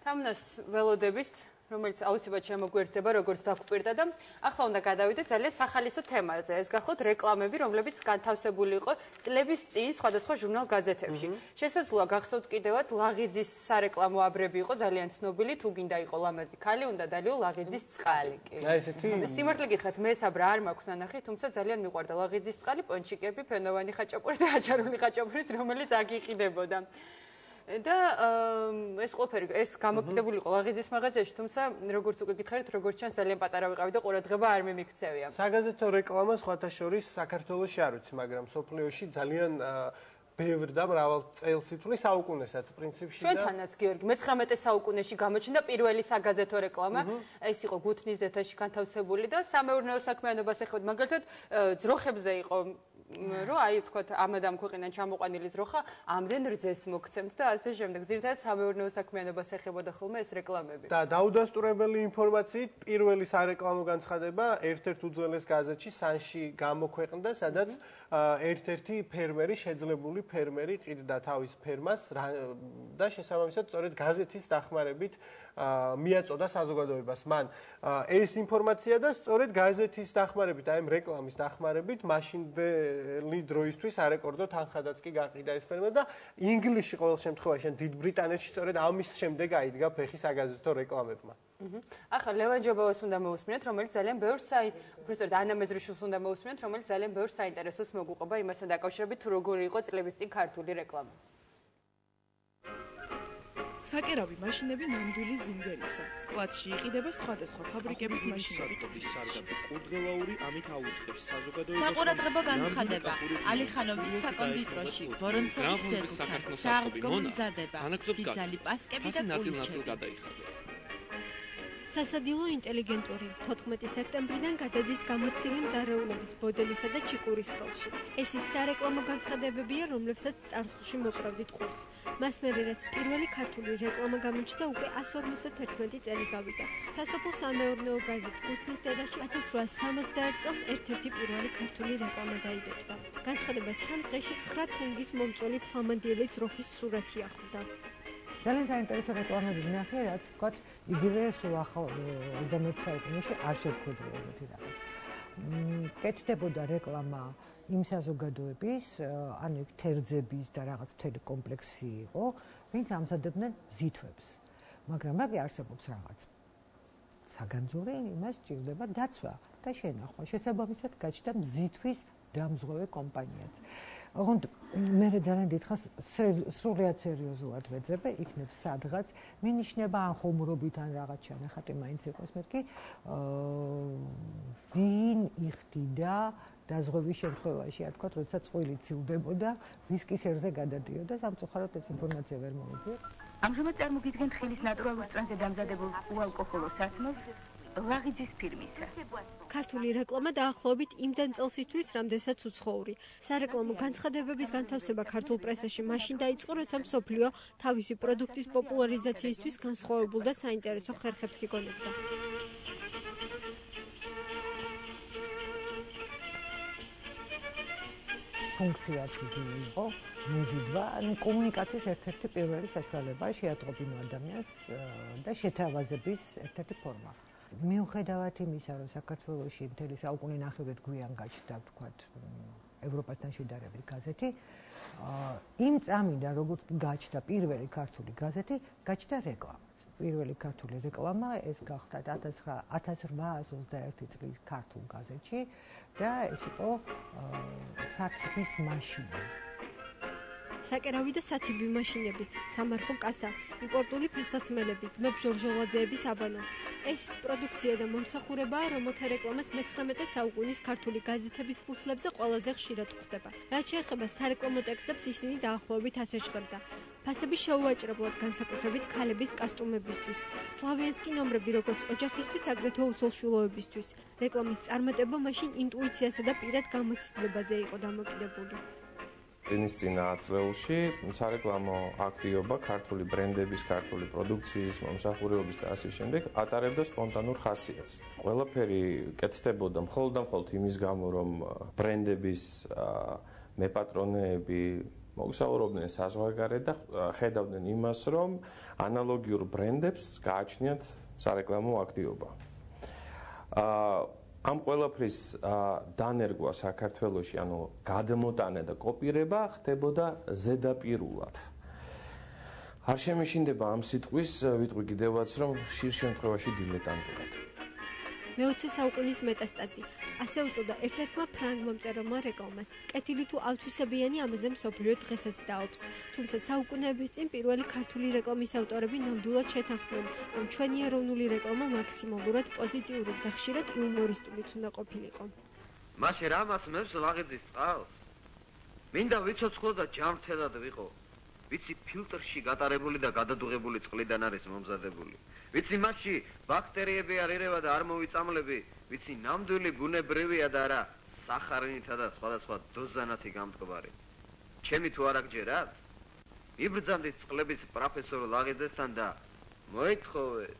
თამნას ველოდებით რომელიც აუცილებლად შემოგვიერთდება როგორც დაგვირდა და ახლა უნდა გადავიდეთ ძალიან სახალისო თემაზე. ეს გახლავთ რეკლამები, რომლებიც განთავსებული იყო წლების წინ სხვადასხვა ჟურნალ-გაზეთებში. შესაძლოა გახსოვთ კიდევაც ლაღიძის სარეკლამო აბრები იყო ძალიან ცნობილი, თუ გინდა იყო ლამაზი ქალი, უნდა დალიო ლაღიძის წყალი კი. აი ესეთი სიმართლე გითხრათ, მე საბრა არ მაქვს ნანახი, თუმცა ძალიან მიყვარდა ლაღიძის წყალი, პონჩიკები, ფენოვანი ხაჭაპური და აჭარული ხაჭაპურიც, რომელიც აგიყიდებოდა. და ეს ყველაფერი ეს გამოკიდებული იყო ლაღიძის მაღაზიაში, თუმცა როგორც უკვე გითხარით, როგორც ჩანს ძალიან პატარა ვიყავი და ყურადღება არ მიმიქცევია. საგაზეთო რეკლამა სხვათა შორის საქართველოში არ ვიცი, მაგრამ სოფლიოში ძალიან ბევრ და მრავალ წელსიტყვი საუკუნესაც პრინციპში და ჩვენთანაც გიორგი 19 საუკუნეში გამოჩნდა პირველი საგაზეთო რეკლამა. ეს იყო გუთნის დეთაში განთავსებული და სამეურნეო საქმიანობას ეხებოდა. მაგალითად, ძროხებზე იყო რომ აი თქვათ ამადამ ქვეყნიდან ჩამოყვანილი ძროხა ამდენ რძეს მოგცემთ და ასე შემდეგ. ძირითადად სამეურნეო საქმიანობას ეხებოდა ხოლმე ეს რეკლამები. და დაუდასტურებელი ინფორმაციით პირველი სარეკლამო განცხადება ერთ-ერთ უძველეს გაზეთში სანში გამოქვეყნდა, სადაც ერთ-ერთი ფერმერი, შეძლებული ფერმერი ყიდდა თავის ფერმას და შესაბამისად სწორედ გაზეთის დახმარებით მიაწოდა საზოგადოებას. მან ეს ინფორმაცია და სწორედ გაზეთის დახმარებით, აი ამ რეკლამის დახმარებით მაშინდელი დროისთვის არეკორდო თანხადაც კი გაყიდა ეს ფერმა და ინგლისში ყოველ შემთხვევაში დიდ ბრიტანეთში სწორედ ამის შემდეგ აიდგა ფეხი საგაზეთო რეკლამებმა. ახლა ლევან ჯობოვას უნდა მოусმინოთ, რომელიც ძალიან ბევრს უბრალოდ ანა მეზრიშვილს უნდა მოусმინოთ, რომელიც ძალიან ბევრ საინტერესოს მოგუყვება იმასთან დაკავშირებით, თუ როგორი იყო წლების წინ ქართული რეკლამა. საკერავი მაშინები ნამდვილი ზინგერისა. სკლადში იყიდება სხვადასხვა ფაბრიკების მაშინები. კურდღელაური ამით აუწყებს საზოგადოებას. საყურადღებო განცხადება. ალიხანოვის საკონდიტროში, ვორონცოვის ძეგლთან, სააღდგომო მზადება, ბიძალი პასკები და ნაწილ-ნაწილ გადაიხადოთ. სასადილო ინტელიგენტური 14 სექტემბრიდან გადადის გამოცდილი მზარეულობის ბოდელისა და ჩიკურის ხელში. ეს ის სარეკლამო განცხადებებია, რომლებსაც წარსულში მოკრავდით ყურს. მას მერე რაც პირველი ქართული რეკლამა გამოჩნდა, უკვე 151 წელი გავიდა. სასოფლო სამეურნეო გაზეთ გუთნის დედაში 1861 წელს ერთ-ერთი პირველი ქართული რეკლამა დაიბეჭდა. განცხადებას თან დღეში 9 თუნგის მომწველი ფლამანდიელი ძროხის სურათი ახლდა. ძალიან საინტერესო რეკლამები ვნახე, რაც ვთქვათ, იგივე სულ ახალ 21 საუკუნეში არ შევხვედრიებოდი რაღაც. კეთდებოდა რეკლამა იმ საზოგადოების, ანუ თერძების და რაღაც მთელი კომპლექსი იყო, ვინც ამზადებდნენ ზითვებს. მაგრამ მაგ არსებობს რაღაც საგანძური, იმას ჭირდება დაცვა და შენახვა. შესაბამისად გაჩნდა მზითვის დამზღვევი კომპანიაც. ოღონდ მე ძალიან დიდხანს სრულიად სერიოზულად ვეძებე, იქნებ სადღაც მინიშნება ან ხუმრობით ან რაღაც შენახატი მაინც იყოს, მეთქი ვინ იხდიდა დაზღვევის შემთხვევაში, რა თქვა, როდესაც წყვილი ცილდებოდა, ვის კისერზე გადადიოდა, სამწუხაროდ ეს ინფორმაცია ვერ მოვიძიებ. ამჟამად წარმოგიდგენთ ხილის ნატურალურ წრეზე დამზადებულ უალკოჰოლო სასმელს ლაღიძის ფირმისა. ქართული რეკლამა დაახლოებით იმდენ წელს ითვლის, რამდენსაც უცხოური. სარეკლამო განცხადებების განთავსება ქართულ პრესაში მაშინ დაიწყო, როცა მსოფლიო თავისი პროდუქტის პოპულარიზაციისთვის განსხვავებულ და საინტერესო ხერხებს იგონებდა. ფუნქციაც იყო მოზიდვა, ანუ კომუნიკაციის ერთ-ერთი პირველი საშუალება შეატყობინო ადამიანს და შეთავაზების ერთ-ერთი ფორმა. მიუხედავად იმისა, რომ საქართველოში მთელი საუკუნე ნახევრად გვიან გაჩნდა, ვთქვათ, ევროპასთან შედარებით გაზეთი, იმ წამიდან, როგორც გაჩნდა პირველი ქართული გაზეთი, გაჩნდა რეკლამაც. პირველი ქართული რეკლამა ეს გახდა 1821 წლის ქართულ გაზეთში და ეს იყო სათიბის მაშინი. საკერავი და სათიბი მაშინები, სამარხო კასა, იმპორტული ფეხსაცმელები, ძმებ ჟორჟოლაძეების აბანო. ეს პროდუქცია და მომსახურებაა, რომელთა რეკლამას 19 საუკუნის ქართული გაზეთების ფურცლებზე ყველაზე ხშირად გვხვდება. რაც შეეხება სარეკლამო ტექსტებს, ისინი დაახლოებით ასე ჟღერდა. ფასები შეუაჭრებლად განსაკუთრებით ქალების კასტუმებისთვის. სლავიანსკი ნომრები როგორც ოჯახისთვის, აგრეთვე უცოლშვილოებისთვის. რეკლამის წარმატება მაშინ ინტუიციასა და პირად გამოცდილებაზე იყო დამოკიდებული. წინის წინა ათწლეულში სარეკლამო აქტივობა ქართული ბრენდების, ქართული პროდუქციის, მომსახურებების და ასე შემდეგ ატარებდა სპონტანურ ხასიათს. ყველაფერი კეთდებოდა მხოლოდ და მხოლოდ იმის გამო, რომ ბრენდების მეპატრონეები მოგზაურობდნენ საზღვარგარეთ და ხედავდნენ იმას, რომ ანალოგიურ ბრენდებს გააჩნიათ სარეკლამო აქტივობა. ამ ყველაფრის დანერგვა საქართველოში, ანუ გადმოტანა და კოპირება ხდებოდა ზედაპირულად. არ შემეშინდება ამ სიტყვის, ვიტყვი კიდევაც, რომ ხშირ შემთხვევაში დილეტანტურად. მე-20 საუკუნის მეტასტაზი. ასე უწოდა ერთ-ერთმა ფრანგმა მწერალმა რეკლამას. კეთილი თუ ავთვისებიანი ამაზე მსოფლიო დღესაც დაობს. თუმცა საუკუნეების წინ პირველი ქართული რეკლამის ავტორები ნამდვილად შეთანხმდნენ, რომ ჩვენი ეროვნული რეკლამა მაქსიმალურად პოზიტიური და ხშირად იუმორისტულიც უნდა ყოფილიყო. მაშინ რა მასმევს ლაღიძის წყალს? მინდა ვიცოცხლო და ჯანმრთელად ვიყო. ვიცი ფილტრში გატარებული და გადადუღებული წყლიდან არის მომზადებული. ვიცი მასში ბაქტერიები არ ერევა და არ მოვიწამლები, ვიცი ნამდვილი ბუნებრივია და არა სახარინითა და სხვადასხვა დოზანათი გამტკვარი. ჩემი თუ არ აგჯერათ? იბრძანდით წყლების პროფესორ ლაღიძესთან და მოითხოვეთ